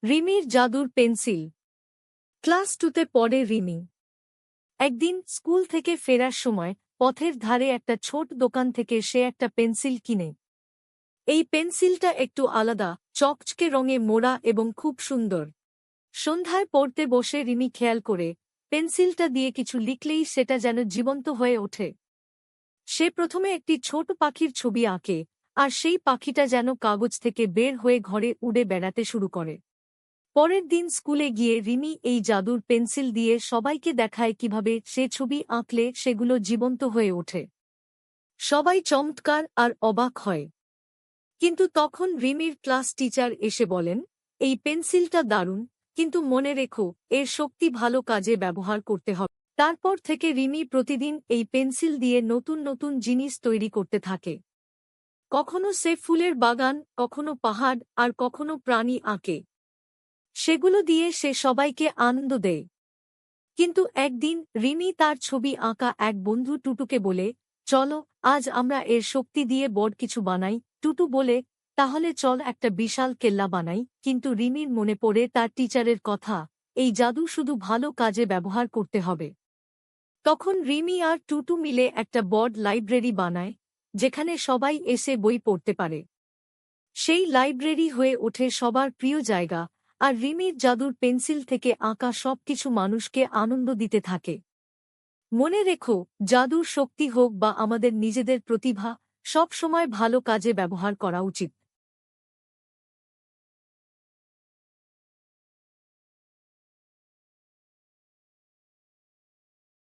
রিমির জাদুর pencil. Class 2তে পড়ে রিমি। একদিন স্কুল থেকে ফেরার সময় পথের ধারে একটা ছোট দোকান থেকে সে একটা পেন্সিল কিনে। এই পেন্সিলটা একটু আলাদা, চকচকে রঙে মোড়া এবং খুব সুন্দর। সন্ধ্যায় পড়তে বসে রিমি খেয়াল করে পেন্সিলটা দিয়ে কিছু লিখলেই সেটা যেন জীবন্ত হয়ে ওঠে। সে প্রথমে একটি ছোট পাখির ছবি আঁকে, আর সেই পাখিটা যেন কাগজ থেকে বের হয়ে ঘরে উড়ে বেড়াতে শুরু করে। পরের দিন স্কুলে গিয়ে রিমি এই জাদুর পেন্সিল দিয়ে সবাইকে দেখায় কিভাবে সে ছবি আঁকলে সেগুলো জীবন্ত হয়ে ওঠে। সবাই চমৎকার আর অবাক হয়। কিন্তু তখন রিমির ক্লাস টিচার এসে বলেন, এই পেন্সিলটা দারুণ, কিন্তু মনে রেখো এর শক্তি ভালো কাজে ব্যবহার করতে হবে। তারপর থেকে রিমি প্রতিদিন এই পেন্সিল দিয়ে নতুন নতুন জিনিস তৈরি করতে থাকে। কখনো সে ফুলের বাগান, কখনো পাহাড়, আর কখনো প্রাণী আঁকে। সেগুলো দিয়ে সে সবাইকে আনন্দ দেয়। কিন্তু একদিন রিমি তার ছবি আঁকা এক বন্ধু টুটুকে বলে, চলো আজ আমরা এর শক্তি দিয়ে বড় কিছু বানাই। টুটু বলে, তাহলে চল একটা বিশাল কেল্লা বানাই। কিন্তু রিমির মনে পড়ে তার টিচারের কথা, এই জাদু শুধু ভালো কাজে ব্যবহার করতে হবে। তখন রিমি আর টুটু মিলে একটা বড় লাইব্রেরি বানায়, যেখানে সবাই এসে বই পড়তে পারে। সেই লাইব্রেরি হয়ে ওঠে সবার প্রিয় জায়গা, আর রিমির জাদুর পেন্সিল থেকে আঁকা সবকিছু মানুষকে আনন্দ দিতে থাকে। মনে রেখো, জাদুর শক্তি হোক বা আমাদের নিজেদের প্রতিভা, সব সময় ভালো কাজে ব্যবহার করা উচিত।